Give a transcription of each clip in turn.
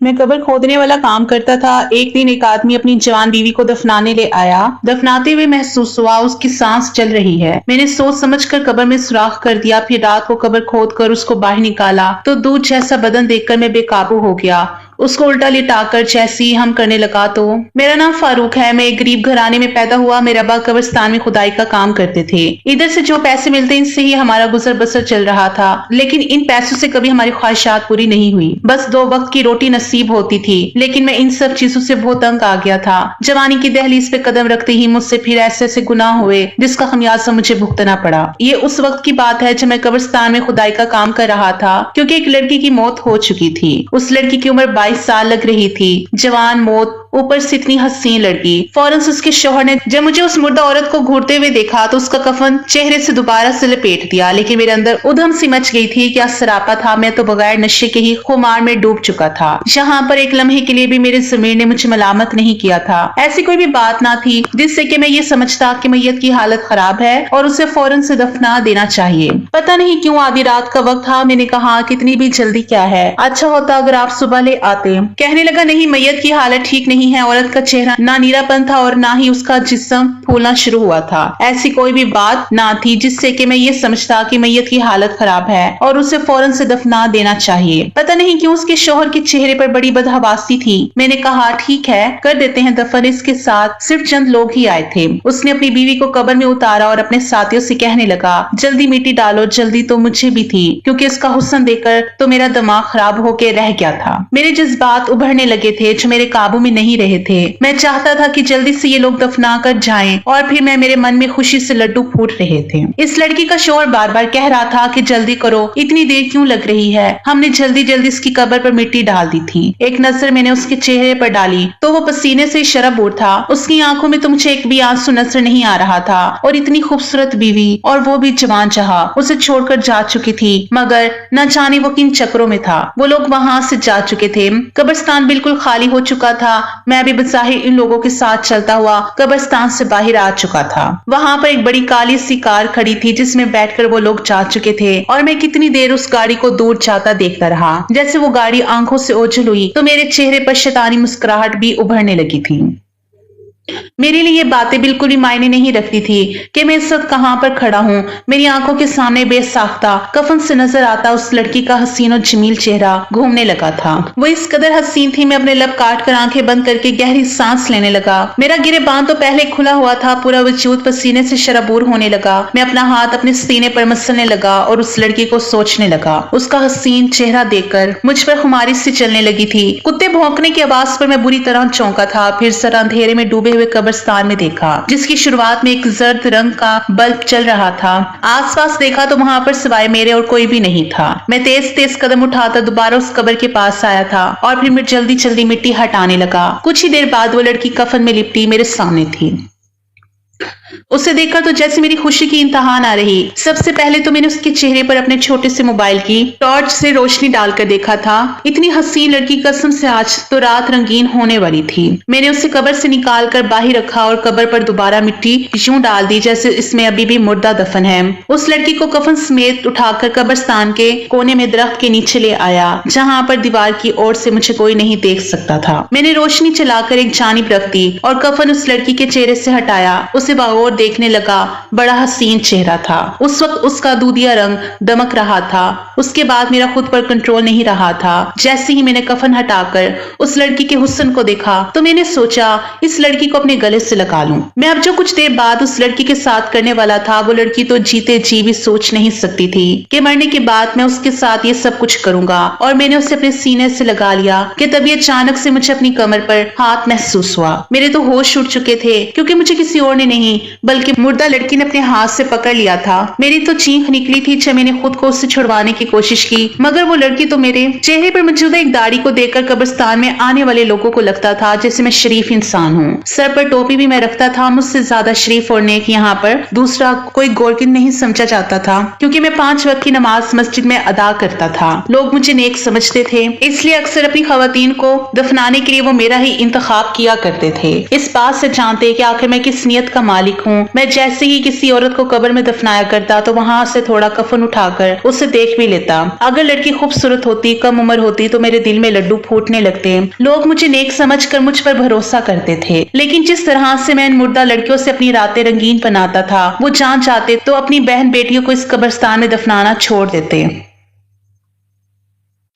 मैं कब्र खोदने वाला काम करता था। एक दिन एक आदमी अपनी जवान बीवी को दफनाने ले आया। दफनाते हुए महसूस हुआ उसकी सांस चल रही है। मैंने सोच समझकर कब्र में सुराख कर दिया। फिर रात को कब्र खोद कर उसको बाहर निकाला तो दूध जैसा बदन देखकर मैं बेकाबू हो गया। उसको उल्टा लिटाकर जैसे ही हम करने लगा तो मेरा नाम फारूक है। मैं एक गरीब घराने में पैदा हुआ। मेरे अब्बा कब्रिस्तान में खुदाई का काम करते थे। इधर से जो पैसे मिलते इनसे ही हमारा गुजर बसर चल रहा था, लेकिन इन पैसों से कभी हमारी ख्वाहिशात पूरी नहीं हुई। बस 2 वक्त की रोटी नसीब होती थी, लेकिन मैं इन सब चीजों से बहुत तंग आ गया था। जवानी की दहलीज पे कदम रखते ही मुझसे फिर ऐसे ऐसे गुनाह हुए जिसका खमियाजा मुझे भुगतना पड़ा। ये उस वक्त की बात है जब मैं कब्रिस्तान में खुदाई का काम कर रहा था, क्योंकि एक लड़की की मौत हो चुकी थी। उस लड़की की उम्र 22 साल लग रही थी। जवान मौत, ऊपर से इतनी हसीन लड़की। फौरन से उसके शौहर ने जब मुझे उस मुर्दा औरत को घूरते हुए देखा तो उसका कफन चेहरे से दोबारा से लपेट दिया, लेकिन मेरे अंदर उधम सी मच गई थी। क्या सरापा था, मैं तो बगैर नशे के ही खुमार में डूब चुका था। जहां पर एक लम्हे के लिए भी मेरे ज़मीर ने मुझे मलामत नहीं किया था। ऐसी कोई भी बात ना थी जिससे कि मैं ये समझता कि मैयत की हालत खराब है और उसे फौरन से दफना देना चाहिए। पता नहीं क्यों आधी रात का वक्त था। मैंने कहा कितनी भी जल्दी क्या है, अच्छा होता अगर आप सुबह ले आते। कहने लगा नहीं, मैयत की हालत ठीक नहीं है। औरत का चेहरा ना नीलापन था और ना ही उसका जिस्म फूलना शुरू हुआ था। ऐसी कोई भी बात ना थी जिससे कि मैं ये समझता कि मैयत की हालत खराब है और उसे फौरन से दफना देना चाहिए। पता नहीं क्यों उसके शौहर के चेहरे पर बड़ी बदहवासी थी। मैंने कहा ठीक है, कर देते हैं दफन। इसके साथ सिर्फ चंद लोग ही आए थे। उसने अपनी बीवी को कब्र में उतारा और अपने साथियों से कहने लगा जल्दी मिट्टी डालो। जल्दी तो मुझे भी थी, क्योंकि इसका हुस्न देखकर तो मेरा दिमाग खराब होके रह गया था। मेरे जज्बात उभरने लगे थे जो मेरे काबू में नहीं रहे थे। मैं चाहता था कि जल्दी से ये लोग दफना कर जाएं, और फिर मेरे मन में खुशी से लड्डू फूट रहे थे। इस लड़की का शौहर बार बार कह रहा था कि जल्दी करो, इतनी देर क्यों लग रही है। हमने जल्दी जल्दी इसकी कब्र पर मिट्टी डाल दी थी। एक नजर मैंने उसके चेहरे पर डाली तो वो पसीने से शराबूर था। उसकी आंखों में तो मुझे एक भी आंसू नजर नहीं आ रहा था। और इतनी खूबसूरत बीवी, और वो भी जवान जहां, उसे छोड़कर जा चुकी थी। मगर न जाने वो किन चक्रों में था। वो लोग वहां से जा चुके थे। कब्रिस्तान बिल्कुल खाली हो चुका था। मैं भी बज़ाहिर इन लोगों के साथ चलता हुआ कब्रिस्तान से बाहर आ चुका था। वहां पर एक बड़ी काली सी कार खड़ी थी जिसमें बैठकर वो लोग जा चुके थे, और मैं कितनी देर उस गाड़ी को दूर जाता देखता रहा। जैसे वो गाड़ी आंखों से ओझल हुई तो मेरे चेहरे पर शैतानी मुस्कुराहट भी उभरने लगी थी। मेरे लिए ये बातें बिल्कुल भी मायने नहीं रखती थी कि मैं इस वक्त कहां पर खड़ा हूं। मेरी आंखों के सामने बेसाख्ता कफन से नजर आता उस लड़की का हसीन और जमील चेहरा घूमने लगा था। वो इस कदर हसीन थी, मैं अपने लब काट कर आंखें बंद करके गहरी सांस लेने लगा। मेरा गिरेबान तो पहले खुला हुआ था, पूरा वजूद पसीने से शराबूर होने लगा। मैं अपना हाथ अपने सीने पर मसलने लगा और उस लड़की को सोचने लगा। उसका हसीन चेहरा देखकर मुझ पर खुमारी सी चलने लगी थी। कुत्ते भौंकने की आवाज पर मैं बुरी तरह चौंका था। फिर सर अंधेरे में डूबे हुए कब्रिस्तान में देखा, जिसकी शुरुआत में एक जर्द रंग का बल्ब चल रहा था। आसपास देखा तो वहां पर सिवाय मेरे और कोई भी नहीं था। मैं तेज तेज कदम उठाता दोबारा उस कब्र के पास आया था और फिर मैं जल्दी जल्दी मिट्टी हटाने लगा। कुछ ही देर बाद वो लड़की कफन में लिपटी मेरे सामने थी। उसे देखकर तो जैसे मेरी खुशी की इंतहा ना रही। सबसे पहले तो मैंने उसके चेहरे पर अपने छोटे से मोबाइल की टॉर्च से रोशनी डालकर देखा था। इतनी हसीन लड़की, कसम से आज तो रात रंगीन होने वाली थी। मैंने उसे कब्र से निकाल कर बाहर रखा और कब्र पर दोबारा मिट्टी यूं डाल दी जैसे इसमें अभी भी मुर्दा दफन है। उस लड़की को कफन समेत उठाकर कब्रिस्तान के कोने में दरख्त के नीचे ले आया, जहां पर दीवार की ओर से मुझे कोई नहीं देख सकता था। मैंने रोशनी चलाकर एक जानिब रख दी और कफन उस लड़की के चेहरे से हटाया। उसे बागौर देखने लगा। बड़ा हसीन चेहरा था। उस वक्त उसका दूधिया रंग दमक रहा था। उसके बाद मेरा खुद पर कंट्रोल नहीं रहा था। जैसे ही मैंने कफन हटाकर उस लड़की के हुस्न को देखा तो मैंने सोचा इस लड़की को अपने गले से लगा लूं। मैं अब जो कुछ देर बाद उस लड़की के साथ करने वाला था, वो लड़की तो जीते जी भी सोच नहीं सकती थी कि मरने के बाद मैं उसके साथ ये सब कुछ करूंगा। और मैंने उसे अपने सीने से लगा लिया कि तभी अचानक से मुझे अपनी कमर पर हाथ महसूस हुआ। मेरे तो होश उड़ चुके थे, क्योंकि मुझे किसी और ने नहीं बल्कि मुर्दा लड़की ने अपने हाथ से पकड़ लिया था। मेरी तो चीख निकली थी जब मैंने खुद को उससे छुड़वाने की कोशिश की, मगर वो लड़की तो मेरे चेहरे पर मौजूद एक दाढ़ी को देखकर कब्रिस्तान में आने वाले लोगों को लगता था जैसे मैं शरीफ इंसान हूँ। सर पर टोपी भी मैं रखता था। मुझसे ज्यादा शरीफ और नेक यहाँ पर दूसरा कोई गोरकिन नहीं समझा जाता था, क्योंकि मैं 5 वक्त की नमाज मस्जिद में अदा करता था। लोग मुझे नेक समझते थे, इसलिए अक्सर अपनी खवातीन को दफनाने के लिए वो मेरा ही इंतखाब किया करते थे, इस बात से जानते कि आखिर मैं किस नियत का मालिक मालिक हूँ। मैं जैसे ही किसी औरत को कब्र में दफनाया करता तो वहां से थोड़ा कफन उठाकर उसे देख भी लेता। अगर लड़की खूबसूरत होती, कम उम्र होती तो मेरे दिल में लड्डू फूटने लगते। लोग मुझे नेक समझकर मुझ पर भरोसा करते थे, लेकिन जिस तरह से मैं इन मुर्दा लड़कियों से अपनी रातें रंगीन बनाता था, वो जान चाहते तो अपनी बहन बेटियों को इस कब्रिस्तान में दफनाना छोड़ देते।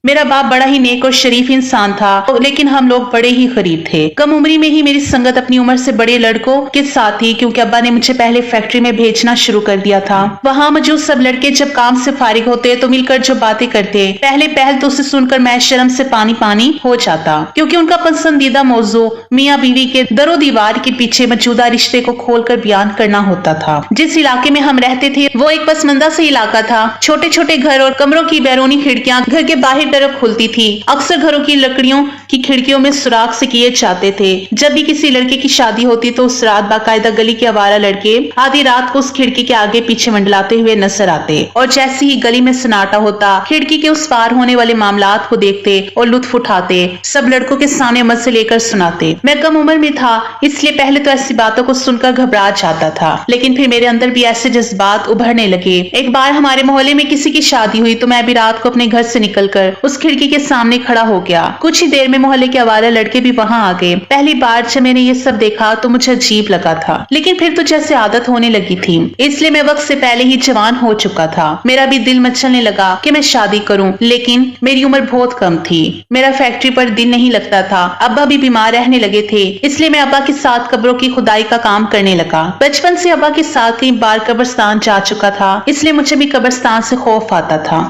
मेरा बाप बड़ा ही नेक और शरीफ इंसान था, लेकिन हम लोग बड़े ही गरीब थे। कम उम्री में ही मेरी संगत अपनी उम्र से बड़े लड़कों के साथ थी, क्योंकि अब्बा ने मुझे पहले फैक्ट्री में भेजना शुरू कर दिया था। वहां मौजूद सब लड़के जब काम से फारिग होते तो मिलकर जो बातें करते, पहले पहल तो उसे सुनकर मैं शर्म से पानी पानी हो जाता, क्योंकि उनका पसंदीदा मौजू मियाँ बीवी के दरो दीवार के पीछे मौजूदा रिश्ते को खोलकर बयान करना होता था। जिस इलाके में हम रहते थे वो एक पसमंदा से इलाका था। छोटे छोटे घर और कमरों की बैरूनी खिड़कियां घर के बाहर तरफ खुलती थी। अक्सर घरों की लकड़ियों की खिड़कियों में सुराख से किए जाते थे। जब भी किसी लड़के की शादी होती तो उस रात बाकायदा गली के आवारा लड़के आधी रात को उस खिड़की के आगे पीछे मंडलाते हुए नजर आते, और जैसे ही गली में सन्नाटा होता खिड़की के उस पार होने वाले मामलात को देखते और लुत्फ उठाते, सब लड़कों के सामने मजे लेकर सुनाते। मैं कम उम्र में था, इसलिए पहले तो ऐसी बातों को सुनकर घबरा जाता था, लेकिन फिर मेरे अंदर भी ऐसे जज्बात उभरने लगे। एक बार हमारे मोहल्ले में किसी की शादी हुई तो मैं भी रात को अपने घर से निकलकर उस खिड़की के सामने खड़ा हो गया। कुछ ही देर में मोहल्ले के आवारा लड़के भी वहां आ गए। पहली बार जब मैंने ये सब देखा तो मुझे अजीब लगा था, लेकिन फिर तो जैसे आदत होने लगी थी, इसलिए मैं वक्त से पहले ही जवान हो चुका था। मेरा भी दिल मचलने लगा कि मैं शादी करूं, लेकिन मेरी उम्र बहुत कम थी। मेरा फैक्ट्री पर दिल नहीं लगता था। अब्बा भी बीमार रहने लगे थे, इसलिए मैं अब्बा के साथ कब्रों की खुदाई का काम करने लगा। बचपन से अब्बा के साथ कई बार कब्रिस्तान जा चुका था, इसलिए मुझे भी कब्रिस्तान से खौफ आता था।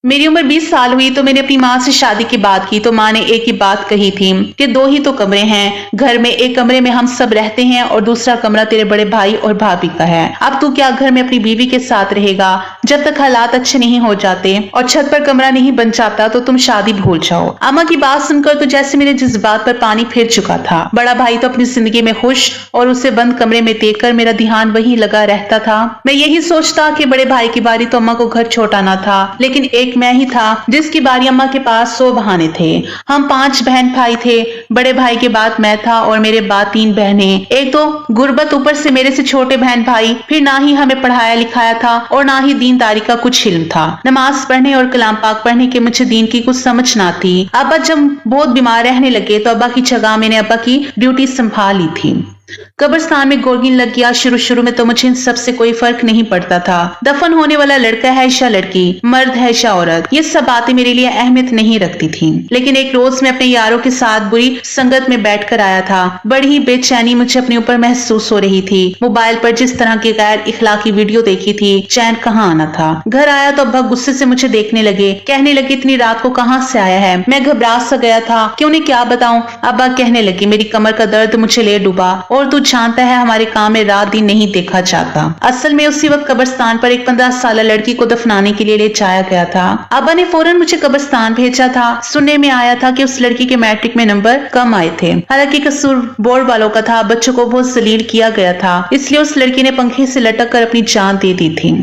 मेरी उम्र 20 साल हुई तो मैंने अपनी माँ से शादी की बात की तो माँ ने एक ही बात कही थी कि 2 ही तो कमरे हैं घर में, एक कमरे में हम सब रहते हैं और दूसरा कमरा तेरे बड़े भाई और भाभी का है। अब तू क्या घर में अपनी बीवी के साथ रहेगा? जब तक हालात अच्छे नहीं हो जाते और छत पर कमरा नहीं बन जाता तो तुम शादी भूल जाओ। अम्मा की बात सुनकर तो जैसे मेरे जज्बात पर पानी फिर चुका था। बड़ा भाई तो अपनी जिंदगी में खुश और उसे बंद कमरे में देखकर मेरा ध्यान वही लगा रहता था। मैं यही सोचता कि बड़े भाई की बारी तो अम्मा को घर छोड़ाना था, लेकिन एक मैं ही था जिसकी बारी अम्मा के पास 100 बहाने थे। हम 5 बहन भाई थे। बड़े भाई के बाद मैं था और मेरे बाद 3 बहनें। एक तो गुर्बत, ऊपर से मेरे से छोटे बहन भाई। फिर ना ही हमें पढ़ाया लिखाया था और ना ही दीनदारी का कुछ इल्म था। नमाज पढ़ने और कलाम पाक पढ़ने के मुझे दीन की कुछ समझ ना थी। अब्बा जब बहुत बीमार रहने लगे तो अब्बा की जगह मैंने अब्बा की ड्यूटी संभाल ली थी। कब्रिस्तान में गोरगिन लग गया। शुरू में तो मुझे इन सब से कोई फर्क नहीं पड़ता था। दफन होने वाला लड़का है या लड़की, मर्द है या औरत, ये सब बातें मेरे लिए अहमियत नहीं रखती थी। लेकिन एक रोज मैं अपने यारों के साथ बुरी संगत में बैठकर आया था। बड़ी ही बेचैनी मुझे अपने ऊपर महसूस हो रही थी। मोबाइल पर जिस तरह की गैर इखलाकी वीडियो देखी थी, चैन कहाँ आना था। घर आया तो अब्बा गुस्से से मुझे देखने लगे, कहने लगे इतनी रात को कहाँ से आया है। मैं घबरा सा गया था कि उन्हें क्या बताऊं। अब्बा कहने लगे मेरी कमर का दर्द मुझे ले डूबा और तू जानता है हमारे काम में रात दिन नहीं देखा जाता। असल में उसी वक्त कब्रिस्तान पर एक 15 साल लड़की को दफनाने के लिए ले जाया गया था। अब्बा ने फौरन मुझे कब्रिस्तान भेजा था। सुनने में आया था कि उस लड़की के मैट्रिक में नंबर कम आए थे। हालांकि कसूर बोर्ड वालों का था। बच्चों को बहुत जलील किया गया था, इसलिए उस लड़की ने पंखे से लटक कर अपनी जान दे दी थी।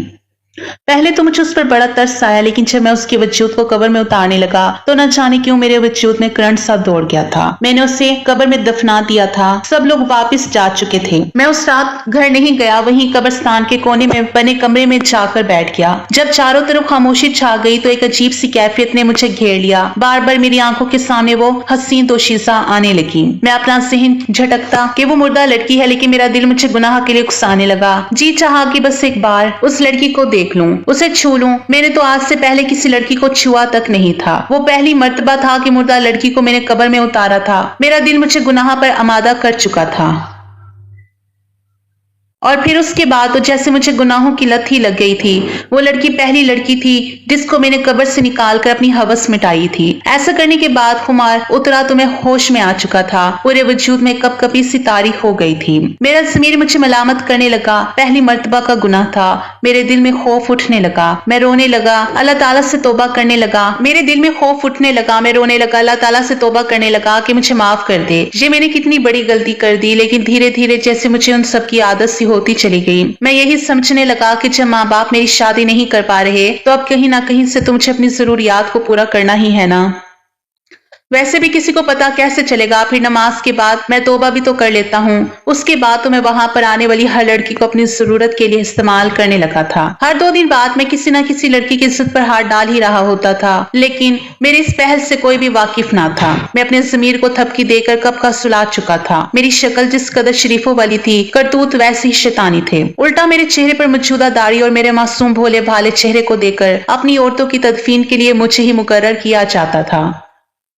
पहले तो मुझे उस पर बड़ा तरस आया, लेकिन जब मैं उसके वजूद को कब्र में उतारने लगा तो न जाने क्यों मेरे वजूद में करंट सा दौड़ गया था। मैंने उसे कब्र में दफना दिया था। सब लोग वापस जा चुके थे। मैं उस रात घर नहीं गया, वहीं कब्रिस्तान के कोने में बने कमरे में जाकर बैठ गया। जब चारों तरफ खामोशी छा गई तो एक अजीब सी कैफियत ने मुझे घेर लिया। बार बार मेरी आंखों के सामने वो हसीन दोशीसा आने लगी। मैं अपना जहन झटकता कि वो मुर्दा लड़की है, लेकिन मेरा दिल मुझे गुनाह के लिए उकसाने लगा। जी चाहा कि बस एक बार उस लड़की को देख लूं, उसे छू लूं। मैंने तो आज से पहले किसी लड़की को छुआ तक नहीं था। वो पहली मर्तबा था कि मुर्दा लड़की को मैंने कब्र में उतारा था। मेरा दिल मुझे गुनाह पर आमादा कर चुका था और फिर उसके बाद तो जैसे मुझे गुनाहों की लत ही लग गई थी। वो लड़की पहली लड़की थी जिसको मैंने कब्र से निकाल कर अपनी हवस मिटाई थी। ऐसा करने के बाद खुमार उतरा तो मैं होश में आ चुका था। पूरे वजूद में कपकपी सी तारीख हो गई थी। मेरा ज़मीर मुझे मलामत करने लगा। पहली मर्तबा का गुनाह था। मेरे दिल में खौफ उठने लगा। मैं रोने लगा, अल्लाह ताला से तौबा करने लगा। मेरे दिल में खौफ उठने लगा, मैं रोने लगा, अल्लाह ताला से तौबा करने लगा कि मुझे माफ कर दे। ये मैंने कितनी बड़ी गलती कर दी। लेकिन धीरे धीरे जैसे मुझे उन सब की आदत सी होती चली गई। मैं यही समझने लगा कि जब माँ बाप मेरी शादी नहीं कर पा रहे तो अब कहीं ना कहीं से तो मुझे अपनी जरूरियात को पूरा करना ही है ना। वैसे भी किसी को पता कैसे चलेगा, फिर नमाज के बाद मैं तौबा भी तो कर लेता हूँ। उसके बाद तो मैं वहां पर आने वाली हर लड़की को अपनी जरूरत के लिए इस्तेमाल करने लगा था। हर 2 दिन बाद मैं किसी न किसी लड़की की इज्जत पर हाथ डाल ही रहा होता था, लेकिन मेरी इस पहल से कोई भी वाकिफ ना था। मैं अपने जमीर को थपकी देकर कब का सुला चुका था। मेरी शक्ल जिस कदर शरीफों वाली थी, करतूत वैसे ही शैतानी थे। उल्टा मेरे चेहरे पर मौजूदा दाढ़ी और मेरे मासूम भोले भाले चेहरे को देखकर अपनी औरतों की तदफीन के लिए मुझे ही मुकर्रर किया जाता था।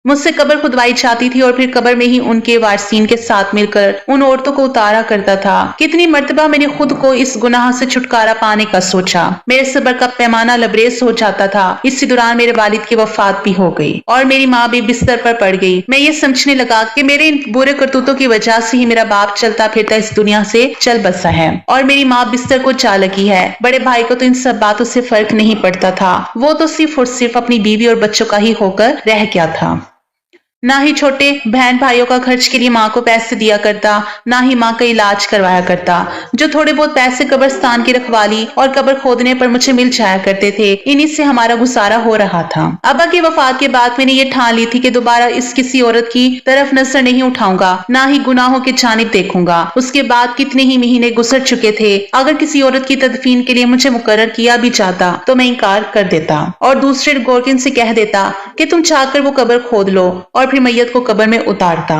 मुझसे कब्र खुदवाई जाती थी और फिर कब्र में ही उनके वारसीन के साथ मिलकर उन औरतों को उतारा करता था। कितनी मर्तबा मैंने खुद को इस गुनाह से छुटकारा पाने का सोचा। मेरे सब्र का पैमाना लबरेज हो जाता था। इसी दौरान मेरे वालिद की वफात भी हो गई और मेरी माँ भी बिस्तर पर पड़ गई। मैं ये समझने लगा कि मेरे इन बुरे करतूतों की वजह से ही मेरा बाप चलता फिरता इस दुनिया से चल बसा है और मेरी माँ बिस्तर को जा लगी है। बड़े भाई को तो इन सब बातों से फर्क नहीं पड़ता था। वो तो सिर्फ और सिर्फ अपनी बीवी और बच्चों का ही होकर रह गया था। ना ही छोटे बहन भाइयों का खर्च के लिए माँ को पैसे दिया करता, ना ही माँ का इलाज करवाया करता। जो थोड़े बहुत पैसे कब्रिस्तान की रखवाली और कब्र खोदने पर मुझे मिल जाया करते थे, इन्हीं से हमारा गुजारा हो रहा था। अब्बा की वफात के बाद मैंने ये ठान ली थी कि दोबारा इस किसी औरत की तरफ नजर नहीं उठाऊंगा, ना ही गुनाहों की जानिब देखूंगा। उसके बाद कितने ही महीने गुजर चुके थे। अगर किसी औरत की तदफीन के लिए मुझे मुकर्रर किया भी जाता तो मैं इनकार कर देता और दूसरे गोरकिन से कह देता कि तुम चाहकर वो कब्र खोद लो और फिर मैयत को कब्र में उतारता।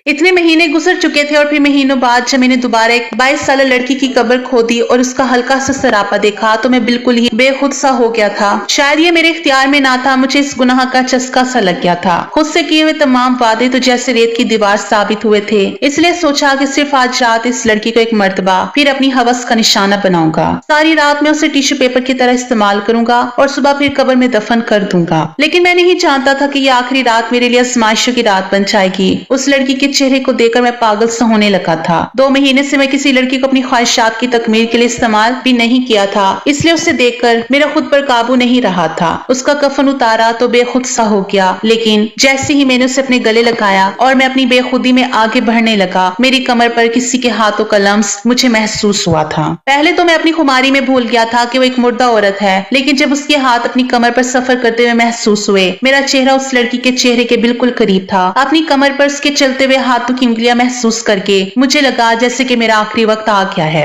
इतने महीने गुजर चुके थे और फिर महीनों बाद जब मैंने दोबारा एक 22 साल लड़की की कब्र खोदी और उसका हल्का सा सरापा देखा तो मैं बिल्कुल ही बेखुद सा हो गया था। शायद ये मेरे इख्तियार में ना था, मुझे इस गुनाह का चस्का सा लग गया था। खुद से किए हुए तमाम वादे तो जैसे रेत की दीवार साबित हुए थे। इसलिए सोचा कि सिर्फ आज रात इस लड़की को एक मर्तबा फिर अपनी हवस का निशाना बनाऊंगा। सारी रात में उसे टिश्यू पेपर की तरह इस्तेमाल करूंगा और सुबह फिर कब्र में दफन कर दूंगा। लेकिन मैं नहीं जानता था कि ये आखिरी रात मेरे लिए आजमाइशों की रात बन जाएगी। उस लड़की के चेहरे को देखकर मैं पागल सा होने लगा था। 2 महीने से मैं किसी लड़की को अपनी ख्वाहिशात की तकमील के लिए इस्तेमाल भी नहीं किया था, इसलिए उसे देखकर मेरा खुद पर काबू नहीं रहा था। उसका कफन उतारा तो बेखुद सा हो गया, लेकिन जैसे ही मैंने उसे अपने गले लगाया और मैं अपनी बेखुदी में आगे बढ़ने लगा, मेरी कमर पर किसी के हाथों का लम्स मुझे महसूस हुआ था। पहले तो मैं अपनी खुमारी में भूल गया था कि वो एक मुर्दा औरत है, लेकिन जब उसके हाथ अपनी कमर पर सफर करते हुए महसूस हुए, मेरा चेहरा उस लड़की के चेहरे के बिल्कुल करीब था। अपनी कमर पर उसके चलते हुए हाथों की उंगलियां महसूस करके मुझे लगा जैसे कि मेरा आखिरी वक्त आ गया है।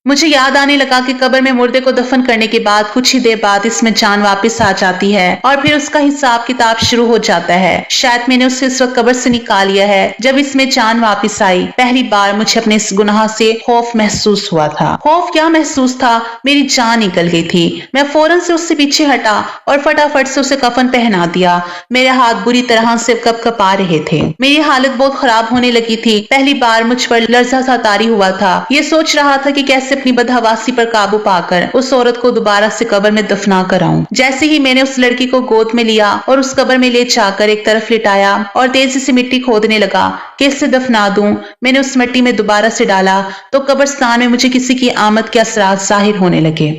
मुझे याद आने लगा कि कब्र में मुर्दे को दफन करने के बाद कुछ ही देर बाद इसमें जान वापस आ जाती है और फिर उसका हिसाब किताब शुरू हो जाता है। शायद मैंने उसे इस वक्त कब्र से निकाल लिया है जब इसमें जान वापस आई। पहली बार मुझे अपने इस गुनाह से खौफ महसूस हुआ था। खौफ क्या महसूस था, मेरी जान निकल गई थी। मैं फौरन से उससे पीछे हटा और फटाफट से उसे कफन पहना दिया। मेरे हाथ बुरी तरह से कपकपा रहे थे। मेरी हालत बहुत खराब होने लगी थी। पहली बार मुझ पर लर्जा सा तारी हुआ था। ये सोच रहा था कि कैसे अपनी बदहवासी पर काबू पाकर उस औरत को दोबारा से कब्र में दफना कर आऊं। जैसे ही मैंने उस लड़की को गोद में लिया और उस कब्र में ले जाकर एक तरफ लिटाया और तेजी से मिट्टी खोदने लगा कि इसे दफना दूं, मैंने उस मिट्टी में दोबारा से डाला तो कब्रिस्तान में मुझे किसी की आमद के असरात जाहिर होने लगे।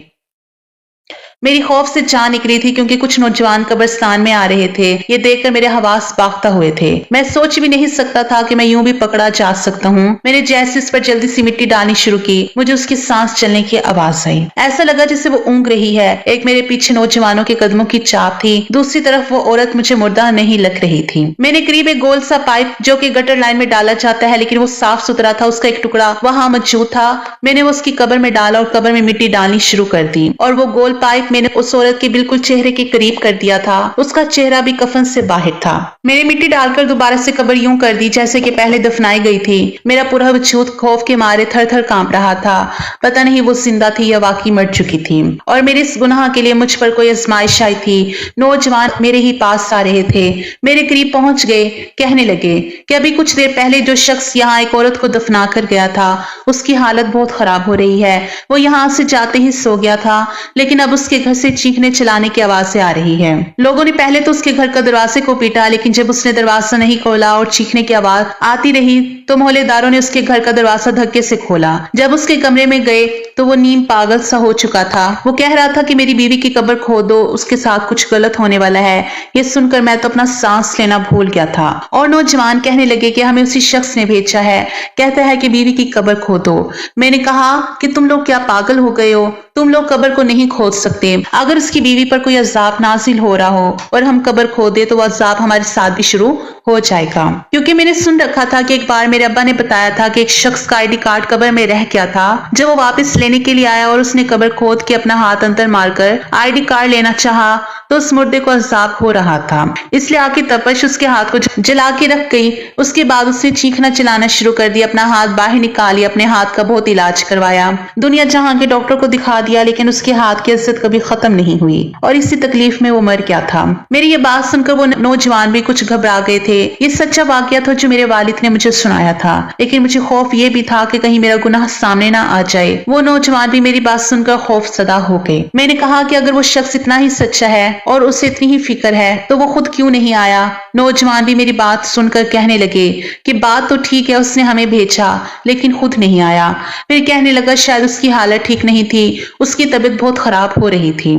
मेरी खौफ से जान निकली थी क्योंकि कुछ नौजवान कब्रिस्तान में आ रहे थे। ये देखकर मेरे हवास बाख्ता हुए थे। मैं सोच भी नहीं सकता था कि मैं यूं भी पकड़ा जा सकता हूँ। मैंने जैसे इस पर जल्दी सी मिट्टी डालनी शुरू की, मुझे उसकी सांस चलने की आवाज आई। ऐसा लगा जैसे वो ऊँग रही है। एक मेरे पीछे नौजवानों के कदमों की चाप थी, दूसरी तरफ वो औरत मुझे मुर्दा नहीं लग रही थी। मैंने करीब एक गोल सा पाइप जो कि गटर लाइन में डाला जाता है लेकिन वो साफ सुथरा था, उसका एक टुकड़ा वहां मौजूद था। मैंने वो उसकी कब्र में डाला और कब्र में मिट्टी डालनी शुरू कर दी और वो गोल पाइप मैंने उस औरत के बिल्कुल चेहरे के करीब कर दिया था। उसका चेहरा भी कफन से बाहर था। मैंने मिट्टी डालकर दोबारा से कब्र यूं कर दी जैसे कि पहले दफनाई गई थी। मेरा पूरा वजूद खौफ के मारे थर थर कांप रहा था। पता नहीं वो जिंदा थी या वाकई मर चुकी थी और मेरे इस गुनाह के लिए मुझ पर कोई आजमाइश आई थी। नौजवान मेरे ही पास आ रहे थे, मेरे करीब पहुंच गए, कहने लगे कि अभी कुछ देर पहले जो शख्स यहाँ एक औरत को दफना कर गया था उसकी हालत बहुत खराब हो रही है। वो यहाँ से जाते ही सो गया था लेकिन अब उसके घर से चीखने चलाने की आवाजें आ रही है। लोगों ने पहले तो उसके घर का दरवाजे को पीटा, लेकिन जब उसने दरवाजा नहीं खोला और चीखने की आवाज आती रही तो मोहल्लेदारों ने उसके घर का दरवाजा धक्के से खोला। जब उसके कमरे में गए तो वो नीम पागल सा हो चुका था। वो कह रहा था कि मेरी बीवी की कब्र खोदो, उसके साथ कुछ गलत होने वाला है। ये सुनकर मैं तो अपना सांस लेना भूल गया था। और नौजवान कहने लगे कि हमें उसी शख्स ने भेजा है, कहता है कि बीवी की कब्र खोदो। मैंने कहा कि तुम लोग क्या पागल हो गए हो, तुम लोग कब्र को नहीं खोद सकते। अगर उसकी बीवी पर कोई अजाब नाजिल हो रहा हो और हम कब्र खोदे तो वो अजाब हमारे साथ भी शुरू हो जाएगा। क्योंकि मैंने सुन रखा था कि एक बार मेरे अब्बा ने बताया था कि एक शख्स का आईडी कार्ड कब्र में रह गया था। जब वो वापस लेने के लिए आया और उसने कब्र खोद के अपना हाथ अंदर मारकर आईडी कार्ड लेना चाहा तो उस मुर्दे को अजाब हो रहा था, इसलिए आके तपश उसके हाथ को जला के रख गई। उसके बाद उसने चीखना चिल्लाना शुरू कर दिया, अपना हाथ बाहर निकाली, अपने हाथ का बहुत इलाज करवाया, दुनिया जहां के डॉक्टर को दिखा दिया, लेकिन उसके हाथ की इज्जत कभी खत्म नहीं हुई और इसी तकलीफ में वो मर गया था। मेरी ये बात सुनकर वो नौजवान भी कुछ घबरा गए थे। ये सच्चा वाकया था जो मेरे वालिद ने मुझे सुनाया था, लेकिन मुझे खौफ ये भी था कि कहीं मेरा गुनाह सामने ना आ जाए। वो नौजवान भी मेरी बात सुनकर खौफ ज़दा हो गए। मैंने कहा कि अगर वो शख्स इतना ही सच्चा है और उसे इतनी ही फिक्र है तो वो खुद क्यों नहीं आया। नौजवान भी मेरी बात सुनकर कहने लगे कि बात तो ठीक है, उसने हमें भेजा लेकिन खुद नहीं आया। फिर कहने लगा शायद उसकी हालत ठीक नहीं थी, उसकी तबीयत बहुत खराब हो रही थी।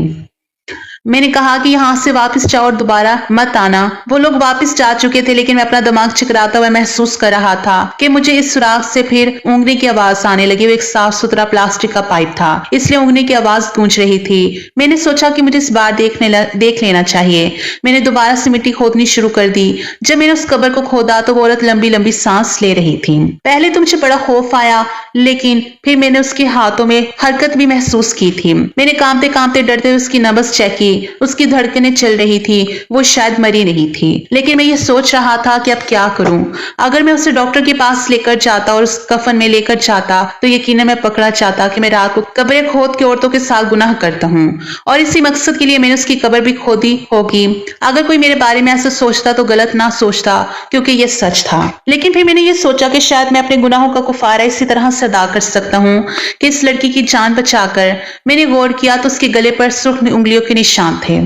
मैंने कहा कि यहाँ से वापस जाओ और दोबारा मत आना। वो लोग वापस जा चुके थे, लेकिन मैं अपना दिमाग चकराता हुआ महसूस कर रहा था कि मुझे इस सुराख से फिर ऊँगने की आवाज आने लगी। वो एक साफ सुथरा प्लास्टिक का पाइप था, इसलिए ऊँगने की आवाज गूंज रही थी। मैंने सोचा कि मुझे इस बार देख लेना चाहिए। मैंने दोबारा से मिट्टी खोदनी शुरू कर दी। जब मैंने उस कब्र को खोदा तो वो औरत लंबी लंबी सांस ले रही थी। पहले तो मुझे बड़ा खौफ आया, लेकिन फिर मैंने उसके हाथों में हरकत भी महसूस की थी। मैंने कांपते कांपते डरते हुए उसकी नब्ज चेक की। उसकी धड़कनें चल रही थी, वो शायद मरी नहीं थी। लेकिन मैं ये सोच रहा था कि अब क्या करूं। अगर मैं उसे डॉक्टर के पास लेकर जाता और उस कफन में लेकर जाता तो यकीनन मैं पकड़ा जाता कि मैं रात को कब्रें खोद के औरतों के साथ गुनाह करता हूं, और इसी मकसद के लिए मैंने उसकी कब्र भी खोदी होगी। अगर कोई मेरे बारे में ऐसा सोचता तो गलत ना सोचता, क्योंकि ये सच था। लेकिन फिर मैंने ये सोचा कि शायद मैं अपने गुनाहों का कुफारा इसी तरह से अदा कर सकता हूँ कि इस लड़की की जान बचाकर। मैंने गौर किया तो उसके गले पर सुर्ख उंगलियों के निशान थे,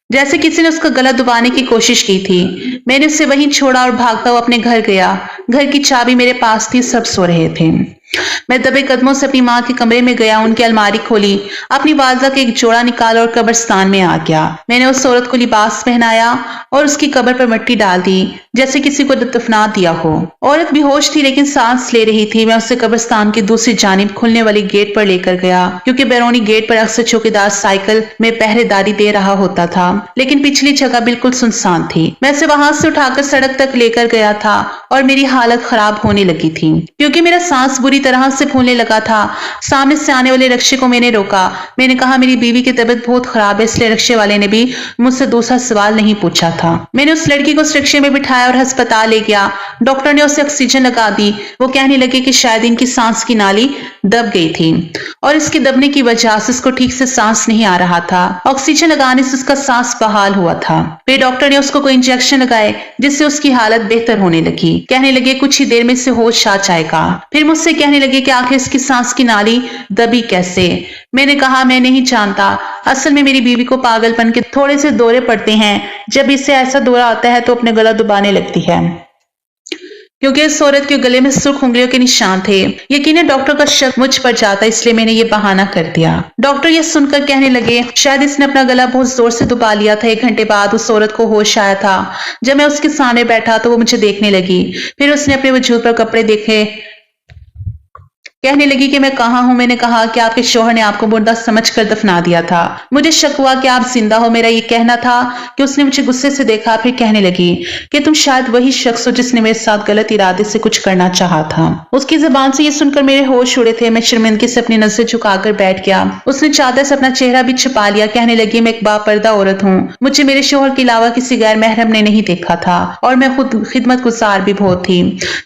जैसे किसी ने उसका गला दबाने की कोशिश की थी। मैंने उसे वहीं छोड़ा और भागता हुआ अपने घर गया। घर की चाबी मेरे पास थी, सब सो रहे थे। मैं दबे कदमों से अपनी माँ के कमरे में गया, उनकी अलमारी खोली, अपनी वालदा का एक जोड़ा निकाला और कब्रिस्तान में आ गया। मैंने उस औरत को लिबास पहनाया और उसकी कब्र पर मिट्टी डाल दी, जैसे किसी को दफना दिया हो। औरत बेहोश थी लेकिन सांस ले रही थी। मैं उसे कब्रिस्तान की दूसरी जानिब खुलने वाली गेट पर लेकर गया, क्योंकि बैरूनी गेट पर अक्सर चौकीदार साइकिल में पहरेदारी दे रहा होता था, लेकिन पिछली जगह बिल्कुल सुनसान थी। मैं उसे वहां से उठाकर सड़क तक लेकर गया था और मेरी हालत खराब होने लगी थी, क्योंकि मेरा सांस बुरी तरह से फूलने लगा था। सामने से आने वाले रिक्शे को मैंने रोका। मैंने कहा मेरी बीवी की तबीयत बहुत खराब है, इसलिए रिक्शे वाले ने भी मुझसे दूसरा सवाल नहीं पूछा था। मैंने उस लड़की को उस रिक्शे में बिठाया और अस्पताल ले गया। डॉक्टर ने उसे ऑक्सीजन लगा दी। वो कहने लगे कि शायद इनकी सांस की नाली दब गई थी और इसके दबने की वजह से उसको ठीक से सांस नहीं आ रहा था। ऑक्सीजन लगाने से उसका सांस बहाल हुआ था। फिर डॉक्टर ने उसको कोई इंजेक्शन लगाए, जिससे उसकी हालत बेहतर होने लगी। कहने लगे कुछ ही देर में से होश आ जाएगा। फिर मुझसे कहने लगे कि आखिर इसकी सांस की नाली दबी कैसे। मैंने कहा मैं नहीं जानता। असल में मेरी बीवी को पागलपन के थोड़े से दौरे पड़ते हैं। जब इसे ऐसा दौरा आता है तो अपने गला दबाने लगती है, क्योंकि इस औरत के गले में सुर्ख उंगलियों के निशान थे। यकीनन डॉक्टर का शक मुझ पर जाता, इसलिए मैंने ये बहाना कर दिया। डॉक्टर ये सुनकर कहने लगे शायद इसने अपना गला बहुत जोर से दबा लिया था। 1 घंटे बाद उस औरत को होश आया था। जब मैं उसके सामने बैठा तो वो मुझे देखने लगी। फिर उसने अपने वजूद पर कपड़े देखे, कहने लगी कि मैं कहाँ हूं। मैंने कहा कि आपके शौहर ने आपको मुर्दा समझकर दफना दिया था। मुझे शक हुआ कि आप जिंदा हो। मेरा ये कहना था कि उसने मुझे गुस्से से देखा। फिर कहने लगी कि तुम शायद वही शख्स हो जिसने मेरे साथ गलत इरादे से कुछ करना चाहा था। उसकी जुबान से ये सुनकर मेरे होश उड़े थे। मैं शर्मिंदगी से अपनी नजर झुकाकर बैठ गया। उसने चादर से अपना चेहरा भी छुपा लिया। कहने लगी मैं एक बापर्दा औरत हूँ। मुझे मेरे शौहर के अलावा किसी गैर महरम ने नहीं देखा था और मैं खुद खिदमत गुजार भी बहुत थी।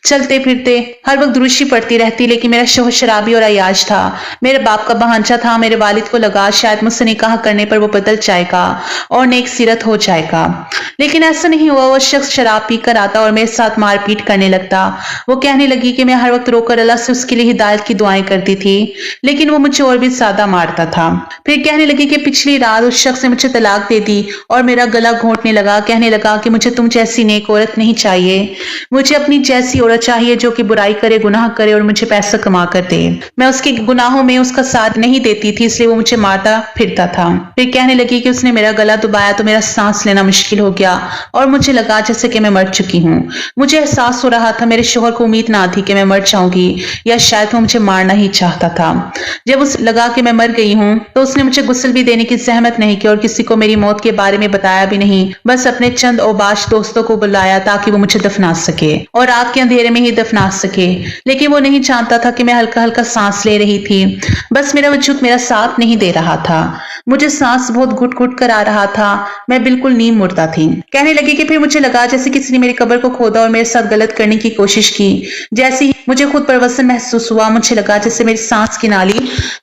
चलते फिरते हर वक्त दुरुशी पड़ती रहती, लेकिन मेरा शोहर शराबी और अयाश था। मेरे बाप का भांजा था। मेरे वालिद को लगा शायद मुझसे निकाह करने पर वो बदल जाएगा और नेक सीरत हो जाएगा, लेकिन ऐसा नहीं हुआ। वो शख्स शराब पीकर आता और मेरे साथ मारपीट करने लगता। वो कहने लगी कि मैं हर वक्त रोकर अल्लाह से उसके लिए हिदायत की दुआएं करती थी, लेकिन वो मुझे और भी ज्यादा मारता था। फिर कहने लगी कि पिछली रात उस शख्स ने मुझे तलाक दे दी और मेरा गला घोंटने लगा। कहने लगा कि मुझे तुम जैसी नेक औरत नहीं चाहिए, मुझे अपनी जैसी औरत चाहिए जो कि बुराई करे, गुनाह करे और मुझे पैसा कमा कर दे। मैं उसके गुनाहों में उसका साथ नहीं देती थी, इसलिए वो मुझे मारता फिरता था। फिर कहने लगी कि उसने मेरा गला दबाया तो मेरा सांस लेना मुश्किल हो गया और मुझे लगा जैसे कि मैं मर चुकी हूँ। मुझे एहसास हो रहा था मेरे शोहर को उम्मीद ना थी कि मैं मर जाऊंगी, या शायद वो मुझे मारना ही चाहता था। जब उसे लगा कि मैं मर गई हूँ तो उसने मुझे गुस्ल भी देने की जहमत नहीं की और किसी को मेरी मौत के बारे में बताया भी नहीं। बस अपने चंद औबाश दोस्तों को बुलाया ताकि वो मुझे दफना सके और रात के अंधेरे में ही दफना सके, लेकिन वो नहीं जानता था कि मैं हल्का हल्का सांस ले रही थी। बस मेरा वजूद मेरा साथ नहीं दे रहा था। मुझे सांस बहुत घुट घुट कर आ रहा था। मैं बिल्कुल नींद मुर्दा थी। कहने लगी कि फिर मुझे लगा जैसे किसी ने मेरी कब्र को खोदा और मेरे साथ गलत करने की कोशिश की। जैसे ही मुझे खुद परवसन महसूस हुआ, मुझे लगा जैसे मेरी सांस की नाली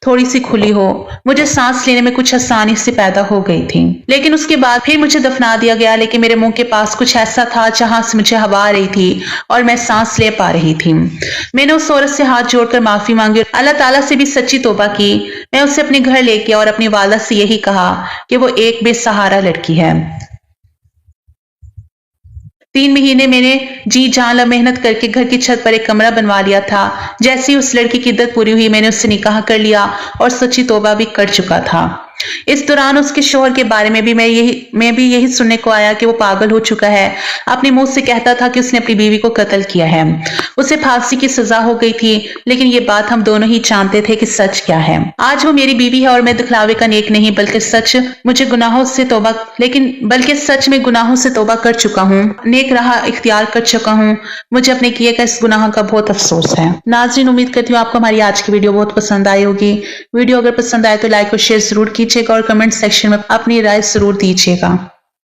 थोड़ी सी खुली हो। मुझे सांस लेने में कुछ आसानी से पैदा हो गई थी। लेकिन उसके बाद फिर मुझे दफना दिया गया, लेकिन मेरे मुंह के पास कुछ ऐसा था जहां से मुझे हवा आ रही थी और मैं सांस ले पा रही थी। मैंने उस औरत से हाथ जोड़कर माफी मांगी और अल्लाह ताला से भी सच्ची तौबा की। मैं उसे अपने घर लेके और अपनी वालदा से यही कहा कि वो एक बेसहारा लड़की है। 3 महीने मैंने जी जान मेहनत करके घर की छत पर एक कमरा बनवा लिया था। जैसे ही उस लड़की की इद्दत पूरी हुई, मैंने उससे निकाह कर लिया और सच्ची तौबा भी कर चुका था। इस दौरान उसके शोहर के बारे में भी मैं भी यही सुनने को आया कि वो पागल हो चुका है। अपने मुंह से कहता था कि उसने अपनी बीवी को कत्ल किया है। उसे फांसी की सजा हो गई थी, लेकिन ये बात हम दोनों ही जानते थे कि सच क्या है। आज वो मेरी बीवी है और मैं दिखलावे का नेक नहीं, बल्कि सच में गुनाहों से तौबा कर चुका हूँ, नेक राह इख्तियार कर चुका हूँ। मुझे अपने किए गए इस गुनाह का बहुत अफसोस है। नाज़रीन, उम्मीद करती हूँ आपको हमारी आज की वीडियो बहुत पसंद आई होगी। वीडियो अगर पसंद आए तो लाइक और शेयर जरूर कीजिएगा और कमेंट सेक्शन में अपनी राय जरूर दीजिएगा।